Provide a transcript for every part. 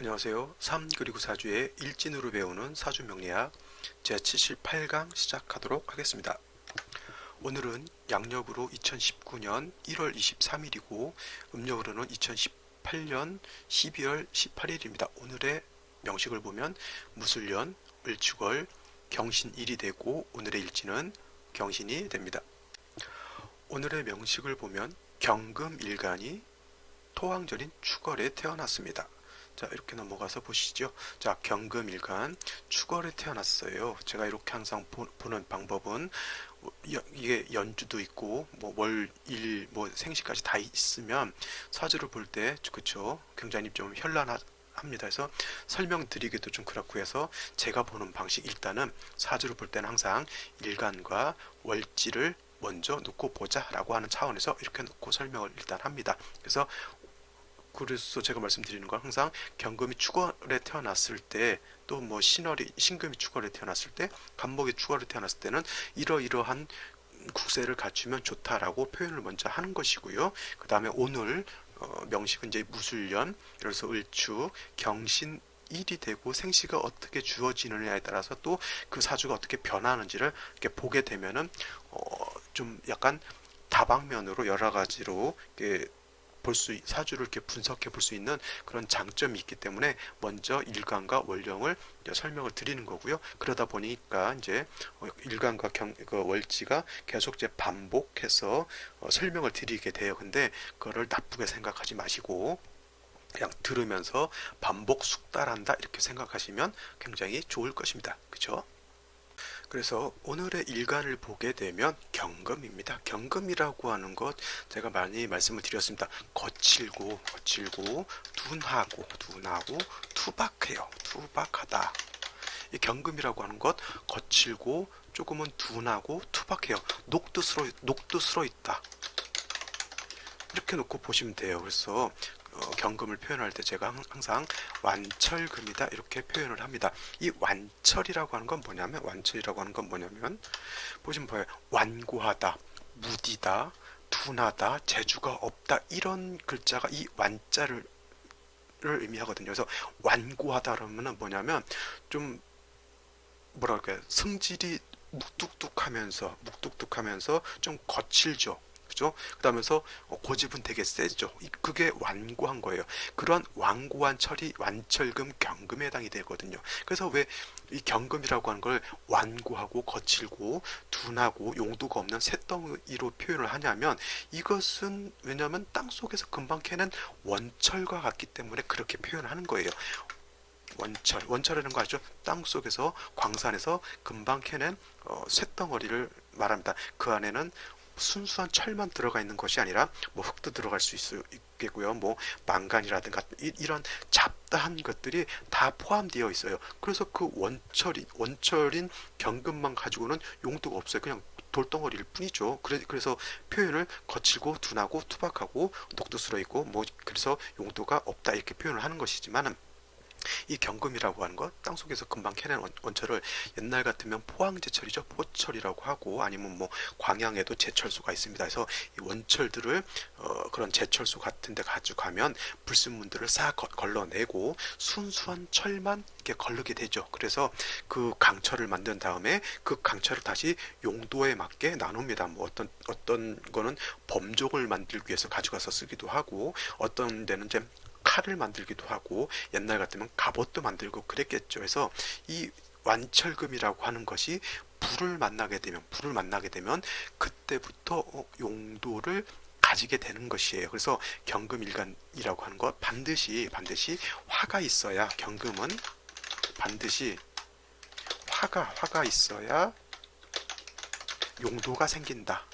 안녕하세요. 3 그리고 4주의 일진으로 배우는 사주 명리학 제78강 시작하도록 하겠습니다. 오늘은 양력으로 2019년 1월 23일이고 음력으로는 2018년 12월 18일입니다. 오늘의 명식을 보면 무술년, 을축월, 경신일이 되고 오늘의 일진은 경신이 됩니다. 오늘의 명식을 보면 경금일간이 토왕절인 축월에 태어났습니다. 자, 이렇게 넘어가서 보시죠. 자, 경금일간 축월에 태어났어요. 제가 이렇게 항상 보는 방법은 이게 연주도 있고 뭐 월, 일, 뭐 생시까지 다 있으면 사주를 볼 때 그쵸 굉장히 좀 현란합니다. 그래서 설명드리기도 좀 그렇고 해서 제가 보는 방식 일단은 사주를 볼 때는 항상 일간과 월지를 먼저 놓고 보자 라고 하는 차원에서 이렇게 놓고 설명을 일단 합니다. 그래서 제가 말씀드리는 건 항상 경금이 축월에 태어났을 때 또 뭐 신금이 축월에 태어났을 때 간목이 축월에 태어났을 때는 이러이러한 국세를 갖추면 좋다라고 표현을 먼저 하는 것이고요. 그 다음에 오늘 명식은 이제 무술년, 그래서 을축, 경신 일이 되고 생시가 어떻게 주어지느냐에 따라서 또 그 사주가 어떻게 변하는지를 이렇게 보게 되면은 좀 약간 다방면으로 여러 가지로 이렇게 사주를 이렇게 분석해 볼 수 있는 그런 장점이 있기 때문에 먼저 일간과 월령을 설명을 드리는 거고요. 그러다 보니까 이제 일간과 월지가 계속 이제 반복해서 설명을 드리게 돼요. 근데 그거를 나쁘게 생각하지 마시고 그냥 들으면서 반복 숙달한다 이렇게 생각하시면 굉장히 좋을 것입니다. 그렇죠? 그래서 오늘의 일간을 보게 되면 경금입니다. 경금이라고 하는 것 제가 많이 말씀을 드렸습니다. 거칠고 둔하고 투박해요. 투박하다. 이 경금이라고 하는 것 거칠고 조금은 둔하고 투박해요. 녹두스러 있다. 이렇게 놓고 보시면 돼요. 그래서 경금을 표현할 때 제가 항상 완철금이다 이렇게 표현을 합니다. 이 완철이라고 하는 건 뭐냐면 보시면 봐요. 완고하다, 무디다, 둔하다, 재주가 없다 이런 글자가 이 완자를 의미하거든요. 그래서 완고하다 그러면은 뭐냐면 좀 뭐랄까요, 성질이 묵뚝뚝하면서 좀 거칠죠. 그죠? 그다음에서 고집은 되게 세죠. 그게 완고한 거예요. 그런 완고한 철이 완철금 경금에 해당이 되거든요. 그래서 왜 이 경금이라고 하는 걸 완고하고 거칠고 둔하고 용도가 없는 쇳덩이로 표현을 하냐면 이것은 왜냐하면 땅 속에서 금방 캐는 원철과 같기 때문에 그렇게 표현하는 거예요. 원철이라는 거 아시죠? 땅 속에서 광산에서 금방 캐낸 쇳덩어리를 말합니다. 그 안에는 순수한 철만 들어가 있는 것이 아니라 뭐 흙도 들어갈 수 있겠고요. 뭐 망간이라든가 이런 잡다한 것들이 다 포함되어 있어요. 그래서 그 원철인 경금만 가지고는 용도가 없어요. 그냥 돌덩어리일 뿐이죠. 그래서 표현을 거칠고 둔하고 투박하고 녹두스러 있고 뭐 그래서 용도가 없다 이렇게 표현을 하는 것이지만 이 경금이라고 하는 것 땅속에서 금방 캐낸 원철을 옛날 같으면 포항제철이죠. 포철이라고 하고 아니면 뭐 광양에도 제철소가 있습니다. 그래서 이 원철들을 그런 제철소 같은 데 가져가면 불순물들을 싹 걸러내고 순수한 철만 이렇게 걸르게 되죠. 그래서 그 강철을 만든 다음에 그 강철을 다시 용도에 맞게 나눕니다. 뭐 어떤 거는 범종을 만들기 위해서 가져가서 쓰기도 하고 어떤 데는 이제 칼을 만들기도 하고 옛날 같으면 갑옷도 만들고 그랬겠죠. 그래서 이 완철금이라고 하는 것이 불을 만나게 되면 그때부터 용도를 가지게 되는 것이에요. 그래서 경금일간이라고 하는 것 반드시 화가 있어야 경금은 반드시 화가 있어야 용도가 생긴다.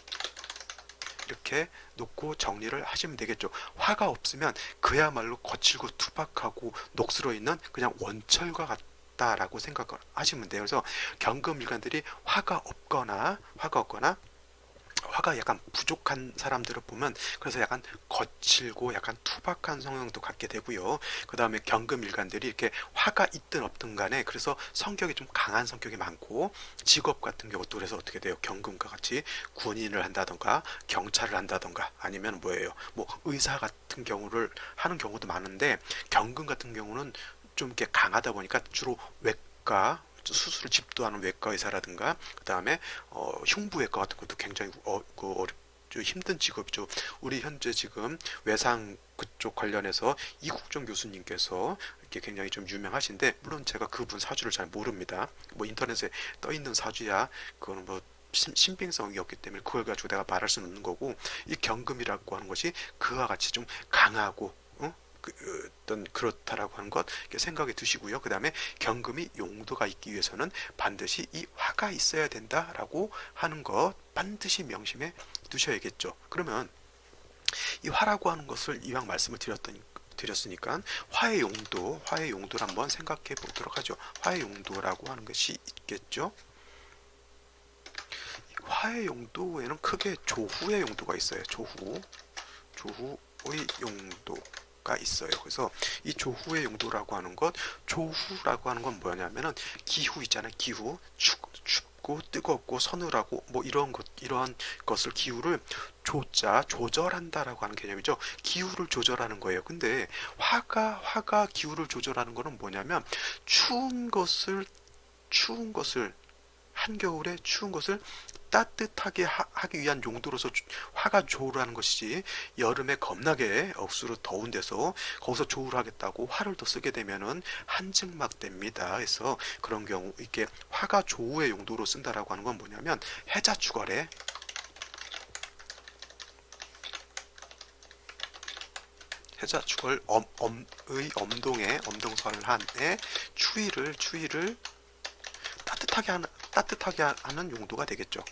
이렇게 놓고 정리를 하시면 되겠죠. 화가 없으면 그야말로 거칠고 투박하고 녹슬어 있는 그냥 원철과 같다라고 생각을 하시면 돼요. 그래서 경금일간들이 화가 없거나 화가 약간 부족한 사람들을 보면 그래서 약간 거칠고 약간 투박한 성향도 갖게 되고요. 그 다음에 경금일간들이 이렇게 화가 있든 없든 간에 그래서 성격이 좀 강한 성격이 많고 직업 같은 경우도 그래서 어떻게 돼요? 경금과 같이 군인을 한다던가 경찰을 한다던가 아니면 뭐예요? 뭐 의사 같은 경우를 하는 경우도 많은데 경금 같은 경우는 좀 이렇게 강하다 보니까 주로 외과 수술을 집도하는 외과 의사라든가 그 다음에 흉부외과 같은 것도 굉장히 힘든 직업이죠. 우리 현재 지금 외상 그쪽 관련해서 이국정 교수님께서 이렇게 굉장히 좀 유명하신데, 물론 제가 그분 사주를 잘 모릅니다. 뭐 인터넷에 떠 있는 사주야 그거는 뭐 신빙성이 없기 때문에 그걸 가지고 내가 말할 수는 없는 거고, 이 경금이라고 하는 것이 그와 같이 좀 강하고 어떤 그렇다라고 하는 것 생각해 두시고요. 그 다음에 경금이 용도가 있기 위해서는 반드시 이 화가 있어야 된다라고 하는 것 반드시 명심해 두셔야겠죠. 그러면 이 화라고 하는 것을 이왕 말씀을 드렸으니까 화의 용도를 한번 생각해 보도록 하죠. 화의 용도라고 하는 것이 있겠죠. 화의 용도에는 크게 조후의 용도가 있어요. 조후의 용도가 있어요. 그래서 이 조후의 용도라고 하는 것, 조후라고 하는 건 뭐냐면은 기후 있잖아요. 기후, 춥고 뜨겁고 서늘하고 뭐 이러한 것을 기후를 조절한다라고 하는 개념이죠. 기후를 조절하는 거예요. 근데 화가 기후를 조절하는 거는 뭐냐면 한겨울에 추운 것을 따뜻하게 하기 위한 용도로서 화가 조우를 하는 것이지, 여름에 겁나게 억수로 더운 데서 거기서 조우를 하겠다고 화를 더 쓰게 되면은 한증막됩니다. 그래서 그런 경우 이렇게 화가 조우의 용도로 쓴다라고 하는 건 뭐냐면 해자축월에 해자축월 의 엄동설한에 추위를 따뜻하게 하는 용도가 되겠죠.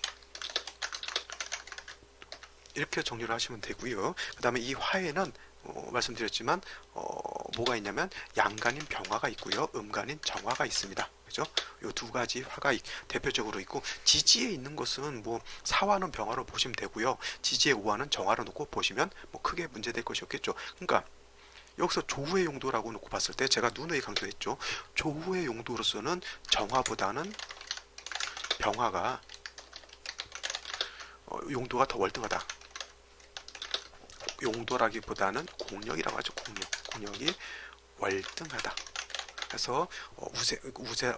이렇게 정리를 하시면 되고요. 그 다음에 이 화에는 말씀드렸지만 뭐가 있냐면 양간인 병화가 있고요, 음간인 정화가 있습니다. 그죠? 이 두 가지 화가 대표적으로 있고, 지지에 있는 것은 뭐 사화는 병화로 보시면 되고요, 지지의 우화는 정화로 놓고 보시면 뭐 크게 문제될 것이 없겠죠. 그러니까 여기서 조후의 용도라고 놓고 봤을 때 제가 누누이 강조했죠. 조후의 용도로서는 정화보다는 병화가 용도가 더 월등하다. 용도라기보다는 공력이라고 하죠. 공력이 월등하다. 그래서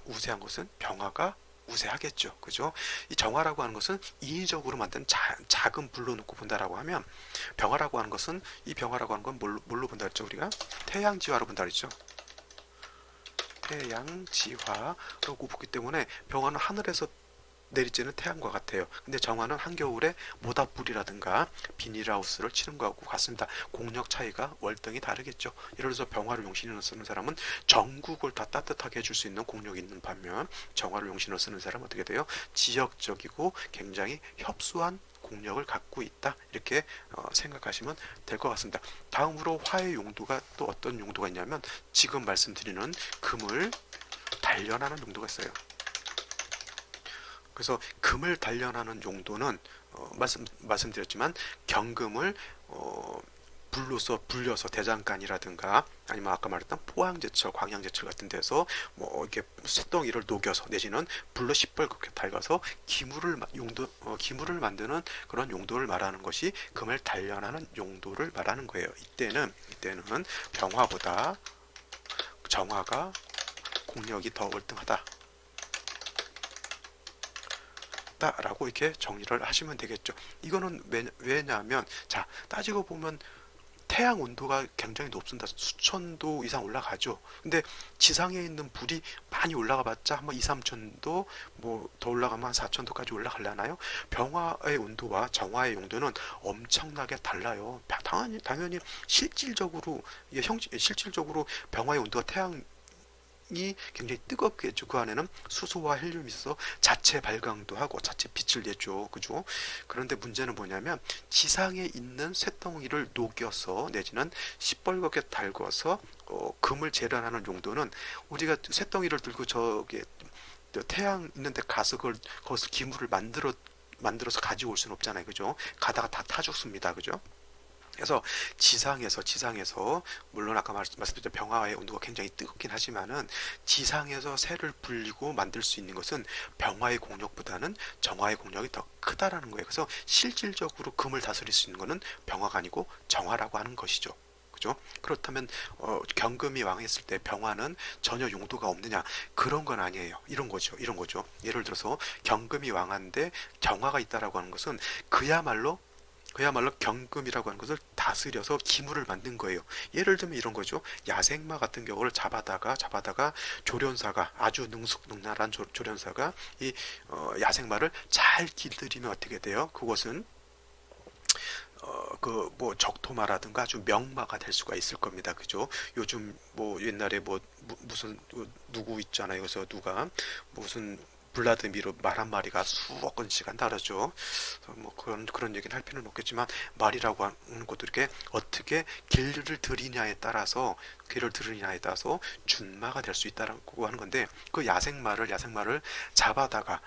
우세한 것은 병화가 우세하겠죠. 그죠? 이 정화라고 하는 것은 인위적으로 만든 작은 불로 놓고 본다라고 하면, 병화라고 하는 것은, 이 병화라고 하는 건 뭘로 본다 했죠? 우리가 태양지화로 본다 했죠. 태양지화라고 보기 때문에 병화는 하늘에서 내리쬐는 태양과 같아요. 근데 정화는 한겨울에 모닥불이라든가 비닐하우스를 치는 것하고 같습니다. 공력 차이가 월등히 다르겠죠. 예를 들어서 병화를 용신으로 쓰는 사람은 전국을 다 따뜻하게 해줄 수 있는 공력이 있는 반면, 정화를 용신으로 쓰는 사람은 어떻게 돼요? 지역적이고 굉장히 협소한 공력을 갖고 있다. 이렇게 생각하시면 될 것 같습니다. 다음으로 화의 용도가 또 어떤 용도가 있냐면, 지금 말씀드리는 금을 단련하는 용도가 있어요. 그래서 금을 단련하는 용도는 말씀드렸지만 경금을 불려서 대장간이라든가 아니면 아까 말했던 포항제철, 광양제철 같은 데서 뭐 이렇게 쇳덩이를 녹여서 내지는 불로 시뻘겋게 달가서 기물을 만드는 그런 용도를 말하는 것이 금을 단련하는 용도를 말하는 거예요. 이때는 병화보다 정화가 공력이 더 월등하다 라고 이렇게 정리를 하시면 되겠죠. 이거는 왜냐하면, 자, 따지고 보면 태양 온도가 굉장히 높습니다. 수천도 이상 올라가죠. 근데 지상에 있는 불이 많이 올라가 봤자 한번 2, 3천도, 뭐 더 올라가면 한 4천도까지 올라가려나요? 병화의 온도와 정화의 용도는 엄청나게 달라요. 당연히 실질적으로 병화의 온도가 이 굉장히 뜨겁겠죠. 그 안에는 수소와 헬륨이 있어 자체 발광도 하고 자체 빛을 내죠. 그죠? 그런데 문제는 뭐냐면, 지상에 있는 쇳덩이를 녹여서 내지는 시뻘겋게 달궈서 금을 재련하는 용도는, 우리가 쇳덩이를 들고 저기 태양 있는데 가서 거기서 기물을 만들어서 가지고 올 수는 없잖아요. 그죠? 가다가 다 타 죽습니다. 그죠? 그래서 지상에서 물론 아까 말씀드렸던 병화의 온도가 굉장히 뜨겁긴 하지만은, 지상에서 새를 불리고 만들 수 있는 것은 병화의 공력보다는 정화의 공력이 더 크다라는 거예요. 그래서 실질적으로 금을 다스릴 수 있는 것은 병화가 아니고 정화라고 하는 것이죠. 그죠? 그렇다면 경금이 왕했을 때 병화는 전혀 용도가 없느냐? 그런 건 아니에요. 이런 거죠. 이런 거죠. 예를 들어서 경금이 왕한데 정화가 있다라고 하는 것은 그야말로 경금이라고 하는 것을 다스려서 기물을 만든 거예요. 예를 들면 이런 거죠. 야생마 같은 경우를 잡아다가 조련사가 아주 능숙능란한 조련사가 이 야생마를 잘 길들이면 어떻게 돼요? 그것은 그 뭐 적토마라든가 아주 명마가 될 수가 있을 겁니다. 그죠? 요즘 뭐 옛날에 뭐 무슨 누구 있잖아요. 그래서 누가 무슨 블라드미르 말 한 마리가 수억 건씩 한다그러죠. 뭐 그런 얘기는 할 필요는 없겠지만 말이라고 하는 것도 이렇게 어떻게 길을 들이냐에 따라서 준마가 될 수 있다라고 하는 건데 그 야생마를 잡아다가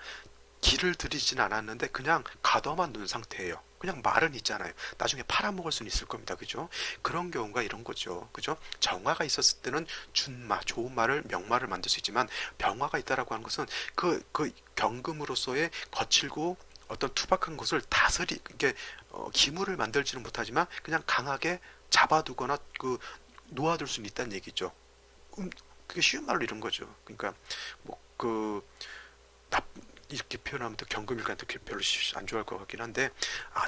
길을 들이진 않았는데 그냥 가둬만 놓은 상태예요. 그냥 말은 있잖아요. 나중에 팔아먹을 수는 있을 겁니다. 그죠? 그런 경우가 이런 거죠. 그죠? 정화가 있었을 때는 준마, 좋은 말을, 명마를 만들 수 있지만 병화가 있다라고 하는 것은 그 경금으로서의 거칠고 어떤 투박한 것을 이게 기물을 만들지는 못하지만 그냥 강하게 잡아두거나 놓아둘 수는 있다는 얘기죠. 그게 쉬운 말로 이런 거죠. 그러니까 뭐그 이렇게 표현하면 또 경금일간도 별로 안 좋아할 것 같긴 한데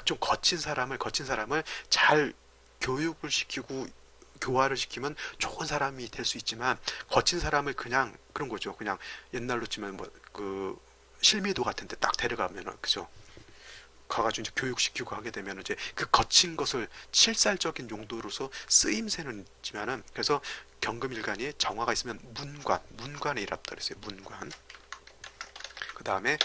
좀 거친 사람을 잘 교육을 시키고 교화를 시키면 좋은 사람이 될 수 있지만 거친 사람을 그냥 그런 거죠. 그냥 옛날로 치면 뭐 그 실미도 같은 데 딱 데려가면은 그죠. 가가지고 이제 교육시키고 하게 되면 이제 그 거친 것을 칠살적인 용도로서 쓰임새는 있지만은 그래서 경금일간이 정화가 있으면 문관에 일합다 그랬어요. 문관. 그 다음에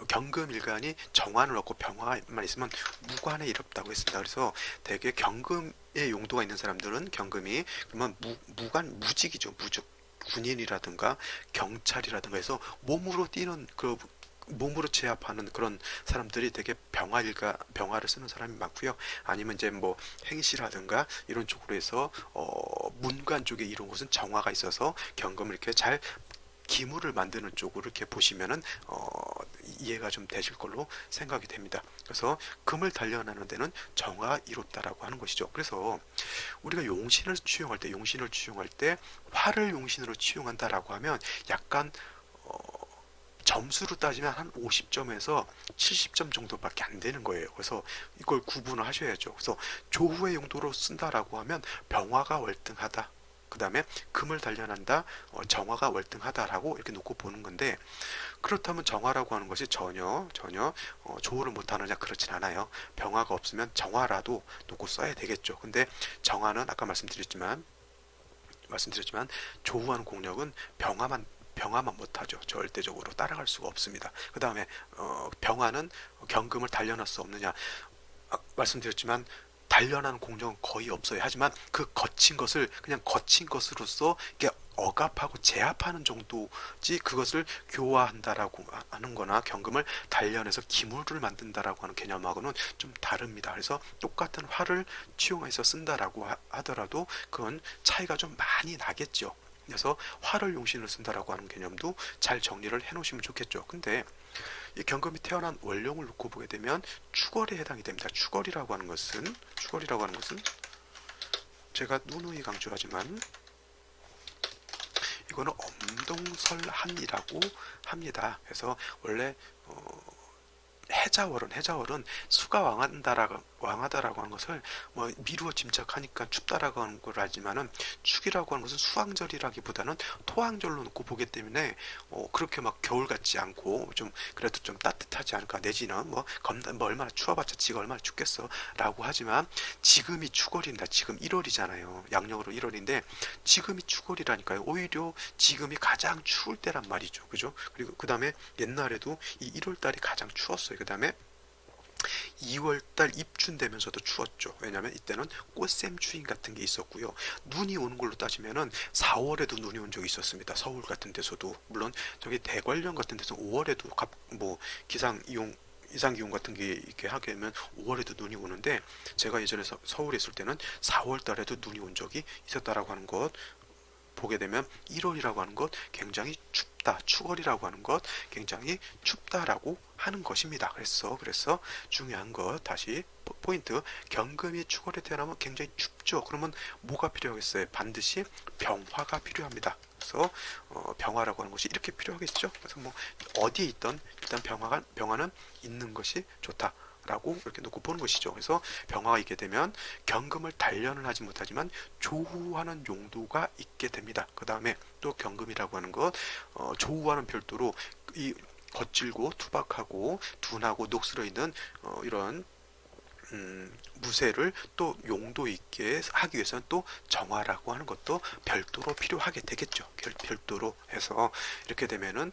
경금일간이 정관을 얻고 병화만 있으면 무관에 이롭다고 했습니다. 그래서 대개 경금의 용도가 있는 사람들은 경금이 그러면 무직이죠. 무직. 군인이라든가 경찰이라든가 해서 몸으로 뛰는 몸으로 제압하는 그런 사람들이 되게 병화를 쓰는 사람이 많고요. 아니면 이제 뭐 행시라든가 이런 쪽으로 해서 문관 쪽에 이런 곳은 정화가 있어서 경금을 이렇게 잘 기물을 만드는 쪽으로 이렇게 보시면은 이해가 좀 되실 걸로 생각이 됩니다. 그래서 금을 단련하는 데는 정화가 이롭다라고 하는 것이죠. 그래서 우리가 용신을 취용할 때 화를 용신으로 취용한다라고 하면 약간 점수로 따지면 한 50점에서 70점 정도밖에 안 되는 거예요. 그래서 이걸 구분을 하셔야죠. 그래서 조후의 용도로 쓴다라고 하면 병화가 월등하다. 그 다음에 금을 단련한다, 정화가 월등하다라고 이렇게 놓고 보는 건데 그렇다면 정화라고 하는 것이 전혀 조후를 못하느냐 그렇진 않아요. 병화가 없으면 정화라도 놓고 써야 되겠죠. 근데 정화는 아까 말씀드렸지만 조후하는 공력은 병화만 못하죠. 절대적으로 따라갈 수가 없습니다. 그 다음에 병화는 경금을 단련할 수 없느냐 말씀드렸지만 단련하는 공정은 거의 없어요. 하지만 그 거친 것을 그냥 거친 것으로서 이렇게 억압하고 제압하는 정도지 그것을 교화한다라고 하는 거나 경금을 단련해서 기물을 만든다라고 하는 개념하고는 좀 다릅니다. 그래서 똑같은 활을 취용해서 쓴다라고 하더라도 그건 차이가 좀 많이 나겠죠. 그래서 활을 용신으로 쓴다라고 하는 개념도 잘 정리를 해 놓으시면 좋겠죠. 근데 이 경금이 태어난 원령을 놓고 보게 되면 축월에 해당이 됩니다. 축월이라고 하는 것은 제가 누누이 강조하지만 이거는 엄동설한이라고 합니다. 그래서 원래 해자월은 수가 왕하다라고 하는 것을 뭐 미루어 짐작하니까 춥다라고 하는 걸 알지만은 축이라고 하는 것은 수왕절이라기보다는 토왕절로 놓고 보기 때문에 그렇게 막 겨울 같지 않고 좀 그래도 좀 따뜻하지 않을까 내지는 뭐 얼마나 추워봤자 지가 얼마나 춥겠어라고 하지만 지금이 축월입니다. 지금 1월이잖아요. 양력으로 1월인데 지금이 축월이라니까요. 오히려 지금이 가장 추울 때란 말이죠. 그죠? 그리고 그 다음에 옛날에도 이 1월달이 가장 추웠어요. 그 다음에 2월달 입춘 되면서도 추웠죠. 왜냐하면 이때는 꽃샘 추인 같은 게 있었고요. 눈이 오는 걸로 따지면은 4월에도 눈이 온 적이 있었습니다. 서울 같은 데서도 물론 저기 대관령 같은 데서 5월에도 뭐 이상 기온 같은 게 이렇게 하게 되면 5월에도 눈이 오는데 제가 예전에 서울에 있을 때는 4월 달에도 눈이 온 적이 있었다라고 하는 것 보게 되면 1월이라고 하는 것 굉장히 춥다. 추월이라고 하는 것 굉장히 춥다라고 하는 것입니다. 그래서 중요한 것 다시 포인트, 경금이 추월에 태어나면 굉장히 춥죠. 그러면 뭐가 필요하겠어요? 반드시 병화가 필요합니다. 그래서 병화라고 하는 것이 이렇게 필요하겠죠. 그래서 뭐 어디에 있던 일단 병화는 있는 것이 좋다. 라고 이렇게 놓고 보는 것이죠. 그래서 병화가 있게 되면 경금을 단련을 하지 못하지만 조후하는 용도가 있게 됩니다. 그 다음에 또 경금이라고 하는 것 조후와는 별도로 이 거칠고 투박하고 둔하고 녹슬어 있는 이런 무쇠를 또 용도 있게 하기 위해서는 또 정화라고 하는 것도 별도로 필요하게 되겠죠. 별도로 해서 이렇게 되면은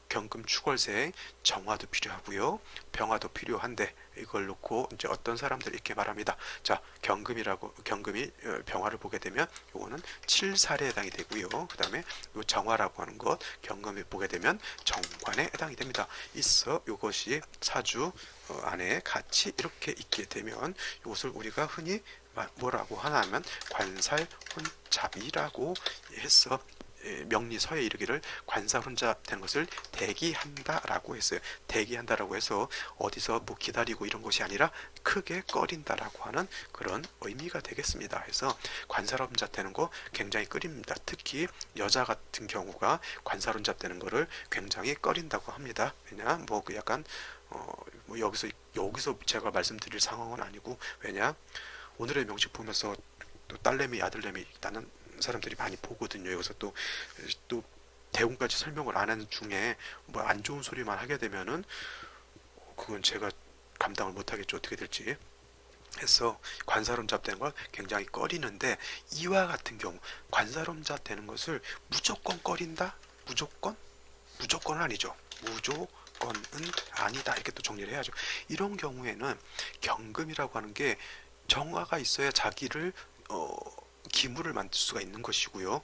경금 축월생 정화도 필요하고요, 병화도 필요한데 이걸 놓고 이제 어떤 사람들이 이렇게 말합니다. 자, 경금이 병화를 보게 되면 요거는 7살에 해당이 되고요. 그 다음에 요 정화라고 하는 것 경금이 보게 되면 정관에 해당이 됩니다. 있어 요것이 사주 안에 같이 이렇게 있게 되면 이것을 우리가 흔히 뭐라고 하냐면 관살혼잡이라고 해서 명리서에 이르기를 관살혼자 되는 것을 대기한다라고 했어요. 대기한다라고 해서 어디서 뭐 기다리고 이런 것이 아니라 크게 꺼린다라고 하는 그런 의미가 되겠습니다. 그래서 관살혼자 되는 거 굉장히 꺼립니다. 특히 여자 같은 경우가 관살혼자 되는 거를 굉장히 꺼린다고 합니다. 왜냐 뭐 그 약간 뭐 여기서 제가 말씀드릴 상황은 아니고, 왜냐 오늘의 명식 보면서 또 딸내미 아들내미 나는 사람들이 많이 보거든요. 여기서 또 대운까지 설명을 안 하는 중에 뭐 안 좋은 소리만 하게 되면은 그건 제가 감당을 못 하겠죠. 어떻게 될지 해서 관사론자 되는 걸 굉장히 꺼리는데, 이와 같은 경우 관사론자 되는 것을 무조건 꺼린다? 무조건은 아니죠. 무조건은 아니다. 이렇게 또 정리를 해야죠. 이런 경우에는 경금이라고 하는 게 정화가 있어야 자기를 기물을 만들 수가 있는 것이고요.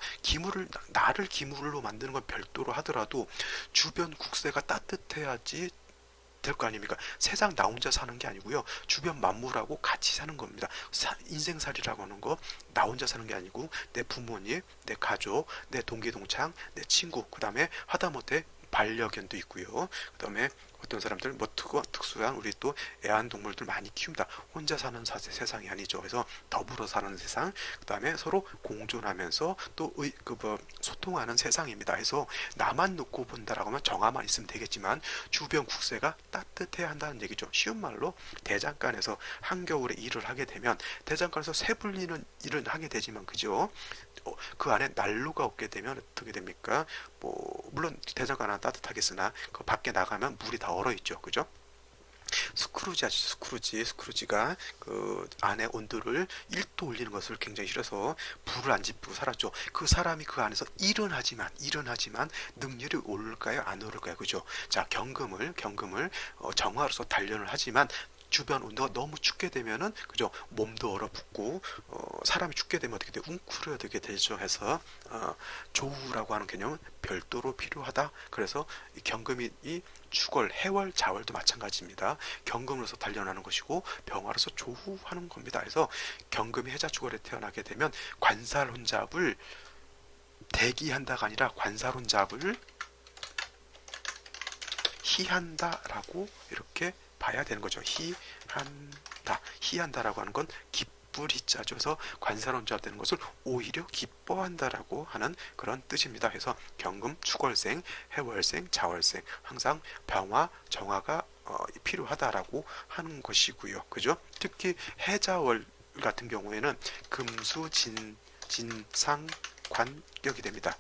나를 기물로 만드는 건 별도로 하더라도 주변 국세가 따뜻해야지 될 거 아닙니까? 세상 나 혼자 사는 게 아니고요. 주변 만물하고 같이 사는 겁니다. 인생살이라고 하는 거 나 혼자 사는 게 아니고 내 부모님, 내 가족, 내 동기동창, 내 친구, 그 다음에 하다못해 반려견도 있고요. 그 다음에 어떤 사람들 뭐 특수한 우리 또 애완동물들 많이 키웁니다. 혼자 사는 세상이 아니죠. 그래서 더불어 사는 세상, 그 다음에 서로 공존하면서 또 소통하는 세상입니다. 그래서 나만 놓고 본다라고 하면 정화만 있으면 되겠지만 주변 국세가 따뜻해야 한다는 얘기죠. 쉬운 말로 대장간에서 한겨울에 일을 하게 되면 대장간에서 새 불리는 일은 하게 되지만, 그죠? 그 안에 난로가 없게 되면 어떻게 됩니까? 뭐 물론 대장간은 따뜻하겠으나 그 밖에 나가면 물이 다 얼어 있죠, 그죠? 스크루지 아시죠? 스크루지가 그 안에 온도를 1도 올리는 것을 굉장히 싫어서 불을 안 지피고 살았죠. 그 사람이 그 안에서 일은 하지만 능률이 오를까요? 안 오를까요? 그죠? 자, 경금을 정화로서 단련을 하지만 주변 온도가 너무 춥게 되면은, 그죠, 몸도 얼어붙고 사람이 춥게 되면 어떻게 돼? 웅크려지게 되죠. 해서 조우라고 하는 개념은 별도로 필요하다. 그래서 이 경금이 이 축월, 해월, 자월도 마찬가지입니다. 경금으로서 단련하는 것이고 병화로서 조우하는 겁니다. 그래서 경금이 해자 축월에 태어나게 되면 관살혼잡을 대기한다가 아니라 관살혼잡을 희한다라고 이렇게 봐야 되는 거죠. 희한다라고 하는 건 기쁠 희자죠. 그래서 관사론자 되는 것을 오히려 기뻐한다라고 하는 그런 뜻입니다. 그래서 경금, 축월생, 해월생, 자월생 항상 병화, 정화가 필요하다라고 하는 것이고요. 그죠? 특히 해자월 같은 경우에는 금수, 진상, 관격이 됩니다.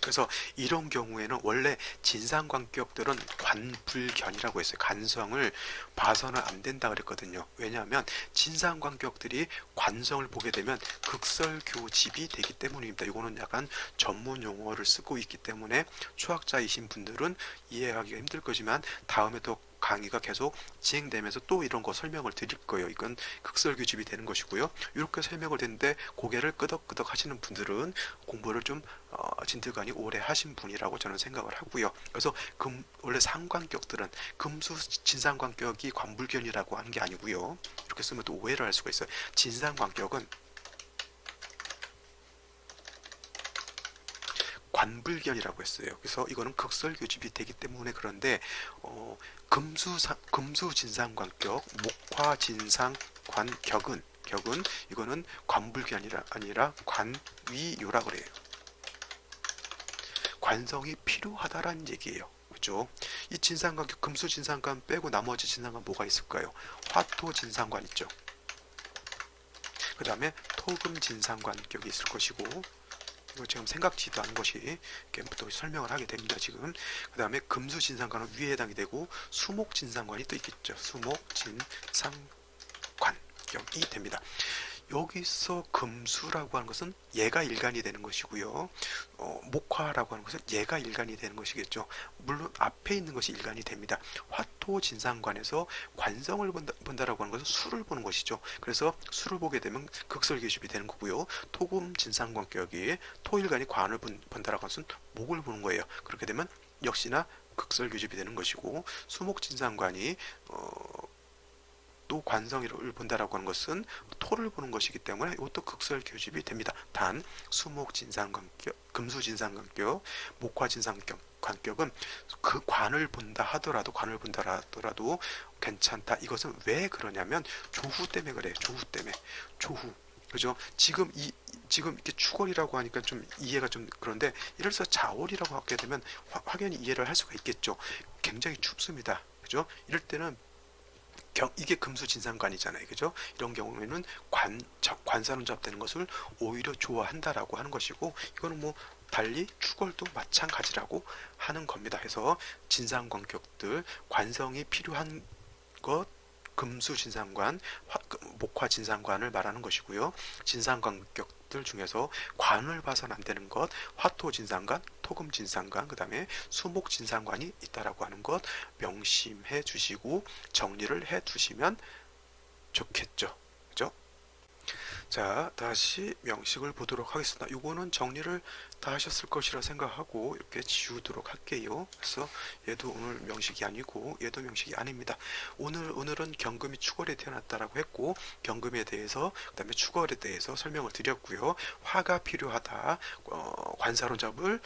그래서 이런 경우에는 원래 진상관격들은 관불견이라고 했어요. 간성을 봐서는 안 된다 그랬거든요. 왜냐하면 진상관격들이 관성을 보게 되면 극설교집이 되기 때문입니다. 이거는 약간 전문 용어를 쓰고 있기 때문에 초학자이신 분들은 이해하기가 힘들 거지만 다음에 또 강의가 계속 진행되면서 또 이런 거 설명을 드릴 거예요. 이건 극설교집이 되는 것이고요. 이렇게 설명을 했는데 고개를 끄덕끄덕 하시는 분들은 공부를 좀 진득하니 오래 하신 분이라고 저는 생각을 하고요. 그래서 원래 상관격들은 금수 진상관격이 관불견이라고 하는 게 아니고요. 이렇게 쓰면 또 오해를 할 수가 있어요. 진상관격은 관불견이라고 했어요. 그래서 이거는 극설교집이 되기 때문에 그런데 금수진상관격, 목화진상관격은 이거는 관불견이 아니라 관위요라 그래요. 관성이 필요하다라는 얘기예요. 그죠? 이 진상관격, 금수진상관 빼고 나머지 진상관 뭐가 있을까요? 화토진상관 있죠. 그 다음에 토금진상관격이 있을 것이고, 이거 지금 생각지도 않은 것이 또 설명을 하게 됩니다. 지금 그 다음에 금수진상관은 위에 해당이 되고 수목진상관이 또 있겠죠. 수목진상관격이 됩니다. 여기서 금수라고 하는 것은 얘가 일간이 되는 것이고요. 목화라고 하는 것은 얘가 일간이 되는 것이겠죠. 물론 앞에 있는 것이 일간이 됩니다. 화토진상관에서 관성을 본다라고 하는 것은 수를 보는 것이죠. 그래서 수를 보게 되면 극설교집이 되는 거고요. 토금진상관격이 토일간이 관을 본다라고 하는 것은 목을 보는 거예요. 그렇게 되면 역시나 극설교집이 되는 것이고, 수목진상관이 또 관성을 본다라고 하는 것은 토를 보는 것이기 때문에 이것도 극설교집이 됩니다. 단 수목진상관격, 금수진상관격, 목화진상관격은 그 관을 본다 하더라도 괜찮다. 이것은 왜 그러냐면 조후 때문에 그래요. 조후 때문에. 조후. 그죠? 지금 이렇게 추월이라고 하니까 좀 이해가 좀 그런데, 이를 써 자월이라고 하게 되면 확연히 이해를 할 수가 있겠죠. 굉장히 춥습니다. 그죠? 이럴 때는 이게 금수진상관이잖아요. 그죠? 이런 경우에는 관사론잡되는 것을 오히려 좋아한다라고 하는 것이고, 이거는 뭐 달리 추월도 마찬가지라고 하는 겁니다. 해서 진상관격들, 관성이 필요한 것, 금수진상관, 목화진상관을 말하는 것이고요. 진상관격들 중에서 관을 봐서는 안 되는 것, 화토진상관, 토금진상관, 그 다음에 수목진상관이 있다라고 하는 것 명심해 주시고 정리를 해 두시면 좋겠죠. 그죠? 자, 다시 명식을 보도록 하겠습니다. 이거는 정리를 다 하셨을 것이라 생각하고 이렇게 지우도록 할게요. 그래서 얘도 오늘 명식이 아니고 얘도 명식이 아닙니다. 오늘은 경금이 축월에 태어났다라고 했고, 경금에 대해서, 그 다음에 축월에 대해서 설명을 드렸고요. 화가 필요하다, 관사론잡을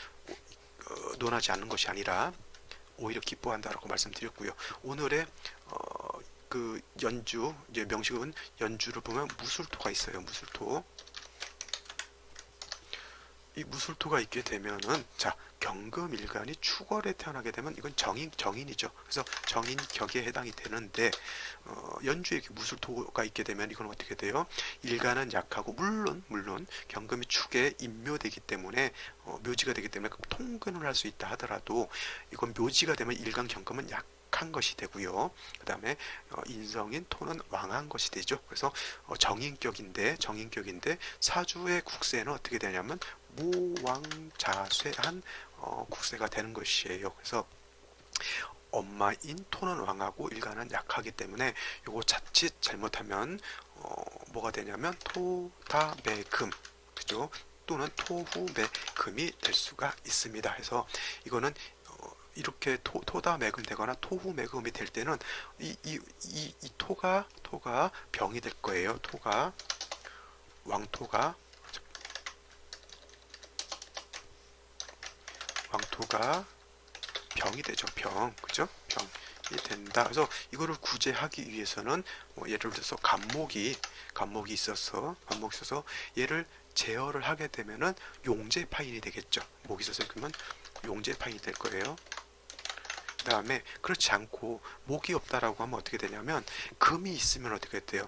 논하지 않는 것이 아니라 오히려 기뻐한다라고 말씀드렸고요. 오늘의 그 연주, 이제 명식은 연주를 보면 무술토가 있어요. 무술토. 이 무술토가 있게 되면은, 자, 경금일간이 축월에 태어나게 되면 이건 정인이죠. 그래서 정인격에 해당이 되는데, 연주에 무술토가 있게 되면 이건 어떻게 돼요? 일간은 약하고, 물론 경금이 축에 인묘되기 때문에, 묘지가 되기 때문에 통근을 할 수 있다 하더라도, 이건 묘지가 되면 일간 경금은 약한 것이 되고요. 그 다음에 인성인 토는 왕한 것이 되죠. 그래서 정인격인데 사주의 국세는 어떻게 되냐면 모왕자쇠한 국세가 되는 것이에요. 그래서 엄마인 토는 왕하고 일간은 약하기 때문에 요거 자칫 잘못하면 뭐가 되냐면 토다매금, 그죠? 또는 토후매금이 될 수가 있습니다. 해서 이거는 이렇게 토다매금 되거나 토후매금이 될 때는 이 토가 병이 될 거예요. 왕토가 병이 되죠. 그죠? 병이 된다. 그래서 이거를 구제하기 위해서는 예를 들어서 간목이 있어서 얘를 제어를 하게 되면은 용제파인이 되겠죠. 목이 있어서 그러면 용제파인이 될 거예요. 그 다음에 그렇지 않고 목이 없다라고 하면 어떻게 되냐면, 금이 있으면 어떻게 돼요?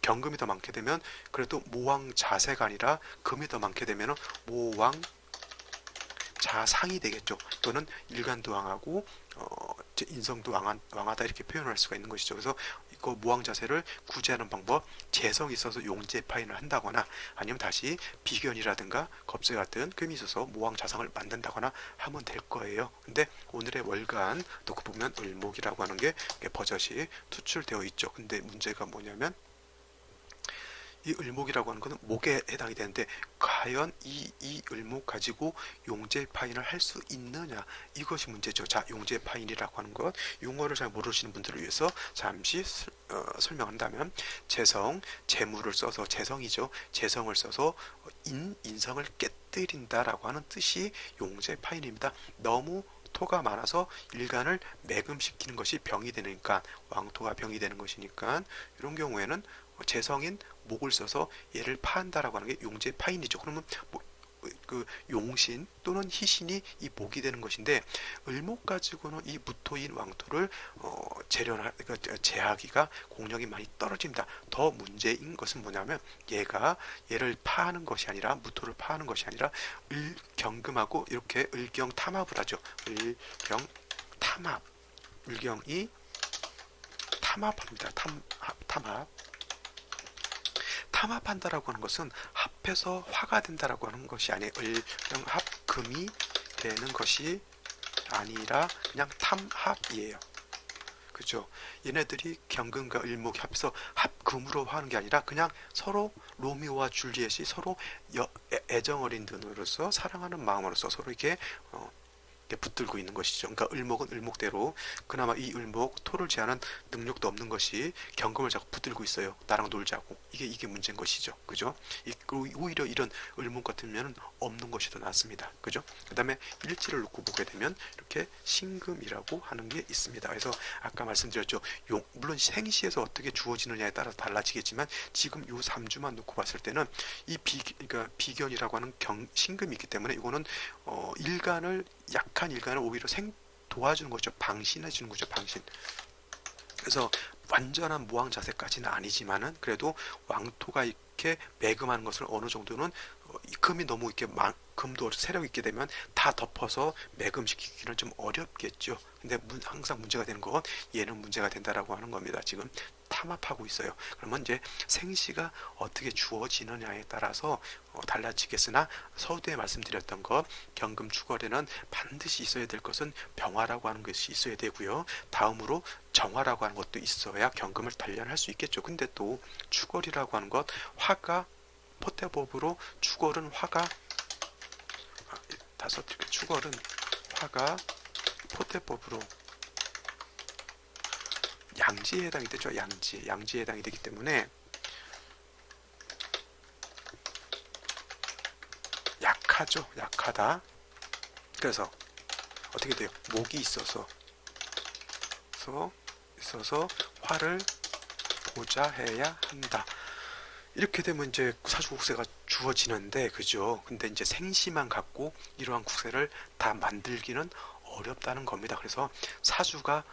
경금이 더 많게 되면 그래도 모왕 자세가 아니라 금이 더 많게 되면 모왕 자상이 되겠죠. 또는 일간도 왕하고 인성도 왕하다 이렇게 표현을 할 수가 있는 것이죠. 그래서 이거 모왕 자세를 구제하는 방법, 재성이 있어서 용제 파인을 한다거나, 아니면 다시 비견이라든가 겁재 같은 금이 있어서 모왕 자상을 만든다거나 하면 될 거예요. 근데 오늘의 월간 놓고 보면 을목이라고 하는 게 버젓이 투출되어 있죠. 근데 문제가 뭐냐면 이 을목이라고 하는 것은 목에 해당이 되는데 과연 이 을목 가지고 용제 파인을 할 수 있느냐, 이것이 문제죠. 자, 용제 파인이라고 하는 것, 용어를 잘 모르시는 분들을 위해서 잠시 설명한다면, 재성, 재물을 써서, 재성이죠. 재성을 써서 인성을 깨뜨린다라고 하는 뜻이 용제 파인입니다. 너무 토가 많아서 일간을 매금시키는 것이 병이 되니까, 왕토가 병이 되는 것이니까, 이런 경우에는 재성인 목을 써서 얘를 파한다라고 하는 게 용제 파인이죠. 그러면 그 용신 또는 희신이 이 목이 되는 것인데, 을목 가지고는 이 무토인 왕토를 그러니까 제하기가 공력이 많이 떨어집니다. 더 문제인 것은 뭐냐면, 얘를 파하는 것이 아니라, 무토를 파하는 것이 아니라 을경금하고 이렇게 을경탐합을 하죠. 을경탐합, 을경이 탐합합니다. 탐합. 탐합한다라고 하는 것은 합해서 화가 된다라고 하는 것이 아니에요. 을경합금이 되는 것이 아니라 그냥 탐합이에요. 그죠? 얘네들이 경금과 을목이 합해서 합금으로 하는 게 아니라 그냥 서로 로미오와 줄리엣이 서로 애정 어린 눈으로서 사랑하는 마음으로서 서로 이렇게 붙들고 있는 것이죠. 그러니까 을목은 을목대로, 그나마 이 을목 토를 제하는 능력도 없는 것이 경금을 자꾸 붙들고 있어요. 나랑 놀자고. 이게 문제인 것이죠. 그죠? 오히려 이런 을목 같으면 없는 것이 더 낫습니다. 그죠? 그 다음에 일지를 놓고 보게 되면 이렇게 신금이라고 하는 게 있습니다. 그래서 아까 말씀드렸죠. 물론 생시에서 어떻게 주어지느냐에 따라 달라지겠지만, 지금 요 3주만 놓고 봤을 때는 이 그러니까 비견이라고 하는 신금이 있기 때문에, 이거는 약한 일간을 오히려 도와주는 거죠. 방신해주는 거죠. 방신. 그래서 완전한 무왕 자세까지는 아니지만은, 그래도 왕토가 이렇게 매금하는 것을 어느 정도는, 금이 너무 이렇게 금도 세력 있게 되면 다 덮어서 매금시키기는 좀 어렵겠죠. 근데 항상 문제가 되는 건, 얘는 문제가 된다라고 하는 겁니다. 지금 탐합하고 있어요. 그러면 이제 생시가 어떻게 주어지느냐에 따라서 달라지겠으나, 서두에 말씀드렸던 것, 경금 축월에는 반드시 있어야 될 것은 병화라고 하는 것이 있어야 되고요. 다음으로 정화라고 하는 것도 있어야 경금을 단련할 수 있겠죠. 근데 또 축월이라고 하는 것, 화가 포태법으로, 축월은 화가 축월은 화가 포태법으로 양지에 해당이 되죠. 양지에 해당이 되기 때문에 약하죠. 약하다. 그래서 어떻게 돼요? 목이 있어서 화를 보좌해야 한다. 이렇게 되면 이제 사주국세가 주어지는데, 그죠? 근데 이제 생시만 갖고 이러한 국세를 다 만들기는 어렵다는 겁니다. 그래서 사주가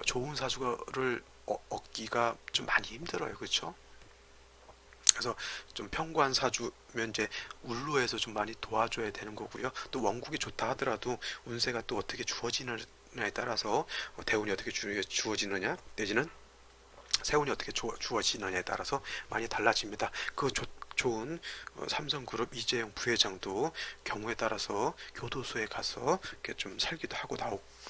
좋은 사주를 얻기가 좀 많이 힘들어요. 그렇죠? 그래서 좀 평관 사주면 이제 울루에서 좀 많이 도와줘야 되는 거고요. 또 원국이 좋다 하더라도 운세가 또 어떻게 주어지느냐에 따라서, 대운이 어떻게 주어지느냐 내지는 세운이 어떻게 주어지느냐에 따라서 많이 달라집니다. 그 좋은 삼성그룹 이재용 부회장도 경우에 따라서 교도소에 가서 이렇게 좀 살기도 하고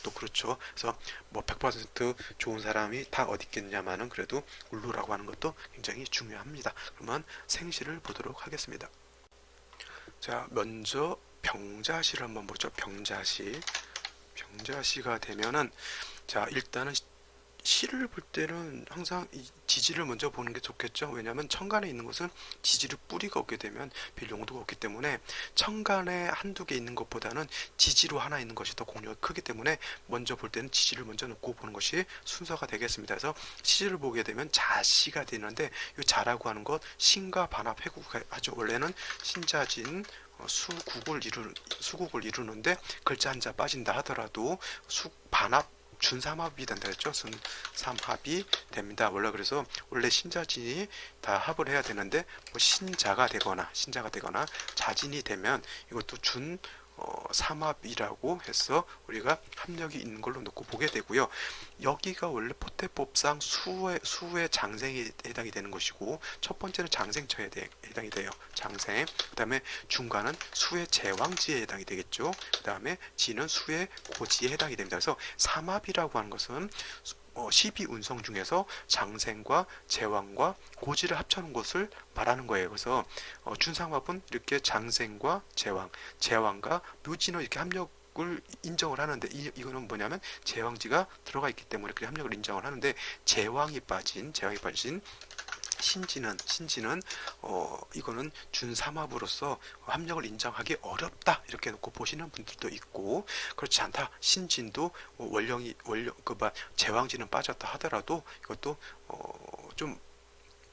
또 그렇죠. 그래서 뭐 100% 좋은 사람이 다 어디 있겠냐마는, 그래도 울루라고 하는 것도 굉장히 중요합니다. 그러면 생시를 보도록 하겠습니다. 자, 먼저 병자시를 한번 보죠. 병자시가 되면은, 자, 일단은 시를 볼 때는 항상 이 지지를 먼저 보는 게 좋겠죠. 왜냐하면 천간에 있는 것은 지지를 뿌리가 없게 되면 별 용도가 없기 때문에, 천간에 한두 개 있는 것보다는 지지로 하나 있는 것이 더 공력이 크기 때문에, 먼저 볼 때는 지지를 먼저 놓고 보는 것이 순서가 되겠습니다. 그래서 시를 보게 되면 자시가 되는데, 이 자라고 하는 것 신과 반합 회국을 하죠. 원래는 신자진 수국을 이루는데, 글자 한자 빠진다 하더라도 반합 준삼합이 된다 했죠. 준삼합이 됩니다. 원래 신자진이 다 합을 해야 되는데, 뭐 신자가 되거나 자진이 되면 이것도 준 삼합이라고 해서 우리가 합력이 있는 걸로 놓고 보게 되고요. 여기가 원래 포태법상 수의 장생에 해당이 되는 것이고, 첫 번째는 장생처에 해당이 돼요. 장생. 그 다음에 중간은 수의 제왕지에 해당이 되겠죠. 그 다음에 지는 수의 고지에 해당이 됩니다. 그래서 삼합이라고 하는 것은 십이운성 중에서 장생과 제왕과 고지를 합쳐놓은 것을 말하는 거예요. 그래서 준삼합은 이렇게 장생과 제왕, 제왕과 묘지는 이렇게 합력을 인정을 하는데 이거는 뭐냐면 제왕지가 들어가 있기 때문에 그 합력을 인정을 하는데 제왕이 빠진 신지는 이거는 준삼합으로서 합력을 인정하기 어렵다 이렇게 놓고 보시는 분들도 있고 그렇지 않다. 신진도 제왕지는 빠졌다 하더라도 이것도 좀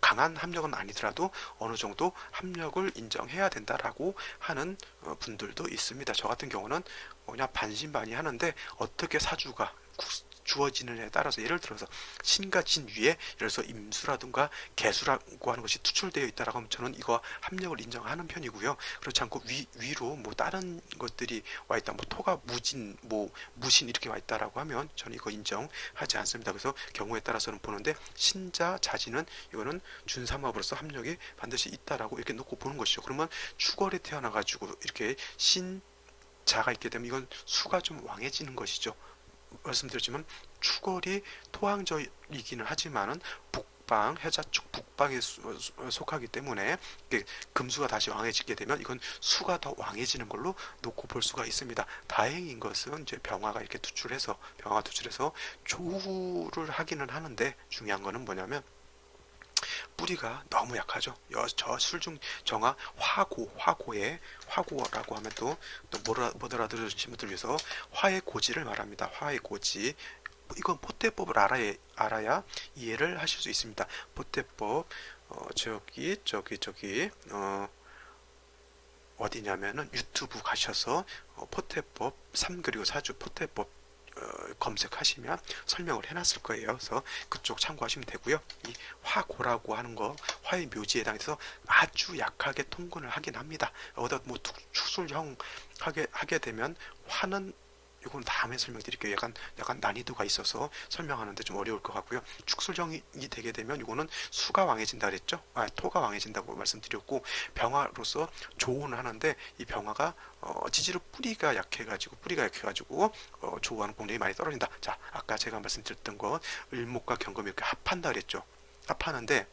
강한 합력은 아니더라도 어느 정도 합력을 인정해야 된다라고 하는 분들도 있습니다. 저 같은 경우는 그냥 반신반의하는데 어떻게 사주가 주어지느냐에 따라서 예를 들어서 신과 진 위에 예를 들어서 임수라든가 개수라고 하는 것이 투출되어 있다라고 하면 저는 이거 합력을 인정하는 편이고요. 그렇지 않고 위로 뭐 다른 것들이 와 있다, 뭐 토가 무진, 뭐 무신 이렇게 와 있다라고 하면 저는 이거 인정하지 않습니다. 그래서 경우에 따라서는 보는데 신자 자진은 이거는 준삼합으로서 합력이 반드시 있다라고 이렇게 놓고 보는 것이죠. 그러면 추월에 태어나 가지고 이렇게 신자가 있게 되면 이건 수가 좀 왕해지는 것이죠. 말씀드렸지만 축월이 토항절이기는 하지만은 북방, 해자축 북방에 속하기 때문에 금수가 다시 왕해지게 되면 이건 수가 더 왕해지는 걸로 놓고 볼 수가 있습니다. 다행인 것은 이제 병화가 투출해서 조우를 하기는 하는데 중요한 거는 뭐냐면 뿌리가 너무 약하죠. 저 술중 정화 화고라고 하면 또 못 알아들으시는 분들 위해서 화의 고지를 말합니다. 화의 고지. 이건 포태법을 알아야 이해를 하실 수 있습니다. 포태법 어디냐면은 유튜브 가셔서 포태법 3 그리고 4주 포태법 검색하시면 설명을 해놨을 거예요. 그래서 그쪽 참고하시면 되고요. 이 화고라고 하는 거 화의 묘지에 해당해서 아주 약하게 통근을 하긴 합니다. 어디다 뭐 축술형 하게 되면 화는 이건 다음에 설명드릴게요. 약간 난이도가 있어서 설명하는데 좀 어려울 것 같고요. 축술형이 되게 되면 이거는 수가 왕해진다 그랬죠. 토가 왕해진다고 말씀드렸고 병화로서 조언을 하는데 이 병화가 지지로 뿌리가 약해가지고 조우하는 공력이 많이 떨어진다. 자, 아까 제가 말씀드렸던 거 을목과 경금이 이렇게 합한다 그랬죠. 합하는데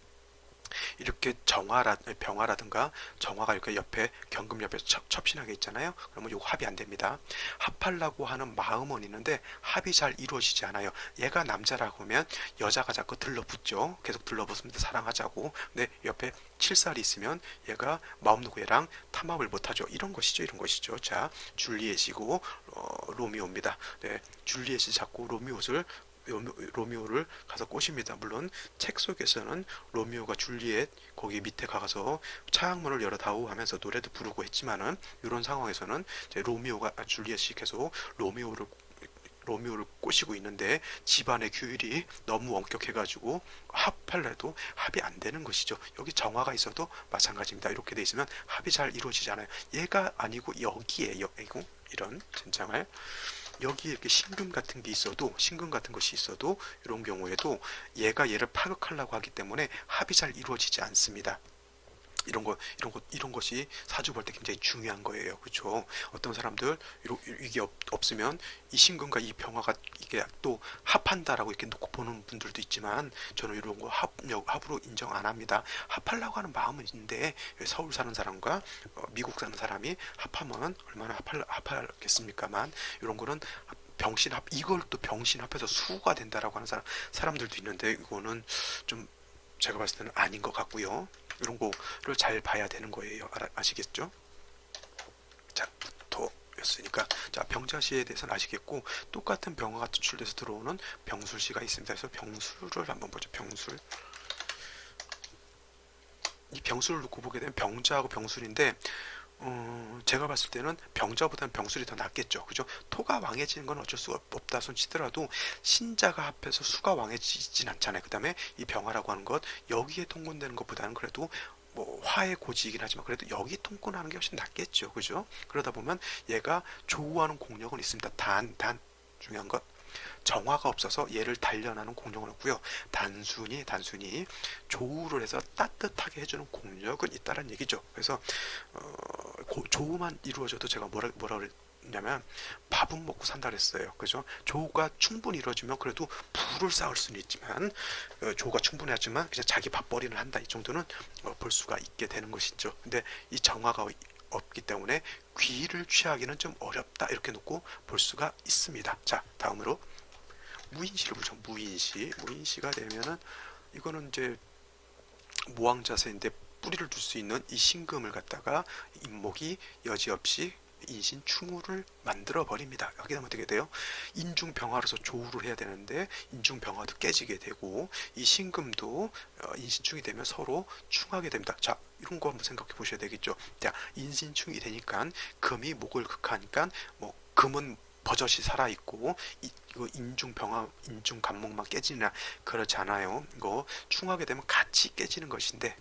이렇게 병화라든가 정화가 이렇게 옆에 경금 옆에 첩신하게 있잖아요. 그러면 이거 합이 안 됩니다. 합하려고 하는 마음은 있는데 합이 잘 이루어지지 않아요. 얘가 남자라고 하면 여자가 자꾸 들러붙죠. 계속 들러붙습니다. 사랑하자고. 근데 옆에 칠살이 있으면 얘가 마음 놓고 얘랑 탐합을 못하죠. 이런 것이죠. 자, 줄리엣이고 로미오입니다. 네, 줄리엣이 자꾸 로미오를 가서 꼬십니다. 물론 책 속에서는 로미오가 줄리엣 거기 밑에 가서 차양문을 열어다오 하면서 노래도 부르고 했지만은 이런 상황에서는 이제 줄리엣이 계속 로미오를 꼬시고 있는데 집안의 규율이 너무 엄격해가지고 합할래도 합이 안 되는 것이죠. 여기 정화가 있어도 마찬가지입니다. 이렇게 돼 있으면 합이 잘 이루어지지 않아요. 얘가 아니고 여기에 이런 젠장할 여기 이렇게 신금 같은 것이 있어도 이런 경우에도 얘가 얘를 파극하려고 하기 때문에 합이 잘 이루어지지 않습니다. 이런 것이 사주 볼 때 굉장히 중요한 거예요. 그렇죠? 어떤 사람들 이게 없으면 이 신금과 이 병화가 이게 또 합한다라고 이렇게 놓고 보는 분들도 있지만 저는 이런 거 합으로 인정 안 합니다. 합하려고 하는 마음은 있는데 서울 사는 사람과 미국 사는 사람이 합하면 얼마나 합하겠습니까만 이런 거는 병신합 이걸 또 병신합해서 수가 된다라고 하는 사람들도 있는데 이거는 좀 제가 봤을 때는 아닌 것 같고요. 이런 거를 잘 봐야 되는 거예요. 아시겠죠? 자, 부터였으니까 자, 병자시에 대해서는 아시겠고 똑같은 병화가 투출돼서 들어오는 병술시가 있습니다. 그래서 병술을 한번 보죠. 병술. 이 병술을 놓고 보게 되면 병자하고 병술인데 제가 봤을 때는 병자보다는 병술이 더 낫겠죠. 그죠? 토가 왕해지는 건 어쩔 수가 없다 손 치더라도 신자가 합해서 수가 왕해지진 않잖아요. 그 다음에 이 병화라고 하는 것 여기에 통근되는 것보다는 그래도 뭐 화의 고지이긴 하지만 그래도 여기 통근하는 게 훨씬 낫겠죠. 그죠? 그러다 보면 얘가 조우하는 공력은 있습니다. 단 중요한 것 정화가 없어서 얘를 단련하는 공력은 없고요. 단순히 조우를 해서 따뜻하게 해주는 공력은 있다는 얘기죠. 그래서 조우만 이루어져도 제가 뭐라 뭐냐면 밥은 먹고 산다 그랬어요. 그죠? 조가 충분히 이루어지면 그래도 부를 쌓을 수는 있지만 조가 충분하지만 그냥 자기 밥벌이를 한다 이 정도는 볼 수가 있게 되는 것이죠. 근데 이 정화가 없기 때문에 귀를 취하기는 좀 어렵다 이렇게 놓고 볼 수가 있습니다. 자, 다음으로 무인시를 보죠. 무인시가 되면은 이거는 이제 모왕자세인데 뿌리를 둘 수 있는 이 신금을 갖다가 인목이 여지없이 인신충우를 만들어 버립니다. 하게 되면 어떻게 돼요? 인중병화로서 조우를 해야 되는데 인중병화도 깨지게 되고 이 신금도 인신충이 되면 서로 충하게 됩니다. 자, 이런 거 한번 생각해 보셔야 되겠죠. 자, 인신충이 되니까 금이 목을 극하니까 뭐 금은 버젓이 살아있고 이거 인중병화, 인중간목만 깨지느냐 그렇지 않아요. 이거 충하게 되면 같이 깨지는 것인데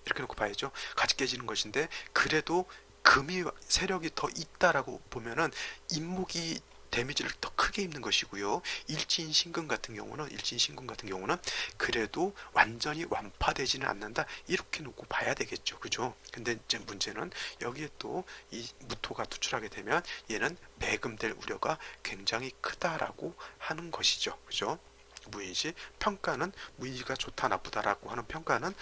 이렇게 놓고 봐야죠. 같이 깨지는 것인데 그래도 금이 세력이 더 있다라고 보면은 인목이 데미지를 더 크게 입는 것이고요. 일진신금 같은 경우는 그래도 완전히 완파되지는 않는다. 이렇게 놓고 봐야 되겠죠. 그죠? 근데 이제 문제는 여기에 또 이 무토가 투출하게 되면 얘는 매금될 우려가 굉장히 크다라고 하는 것이죠. 그죠? 평가는 무인시가 좋다 나쁘다라고 하는 평가는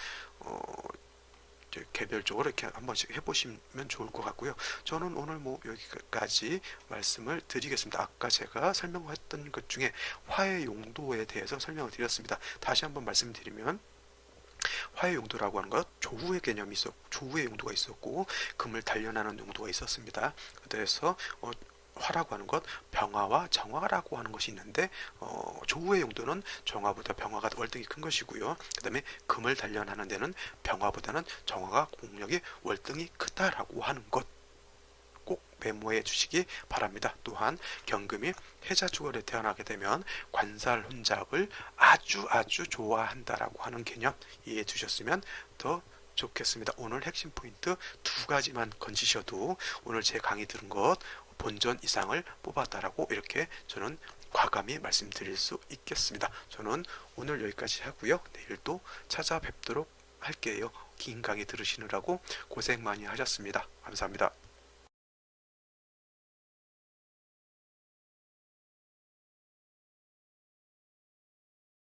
개별적으로 이렇게 한 번씩 해보시면 좋을 것 같고요. 저는 오늘 뭐 여기까지 말씀을 드리겠습니다. 아까 제가 설명했던 것 중에 화의 용도에 대해서 설명을 드렸습니다. 다시 한번 말씀드리면 화의 용도라고 하는 것 조우의 개념이 조우의 용도가 있었고 금을 단련하는 용도가 있었습니다. 그래서 화라고 하는 것 병화와 정화라고 하는 것이 있는데 조우의 용도는 정화보다 병화가 월등히 큰 것이고요. 그 다음에 금을 단련하는 데는 병화보다는 정화가 공력이 월등히 크다라고 하는 것 꼭 메모해 주시기 바랍니다. 또한 경금이 해자축월에 태어나게 되면 관살 혼잡을 아주 좋아한다라고 하는 개념 이해해 주셨으면 더 좋겠습니다. 오늘 핵심 포인트 두 가지만 건지셔도 오늘 제 강의 들은 것 본전 이상을 뽑았다라고 이렇게 저는 과감히 말씀드릴 수 있겠습니다. 저는 오늘 여기까지 하고요. 내일 또 찾아뵙도록 할게요. 긴 강의 들으시느라고 고생 많이 하셨습니다. 감사합니다.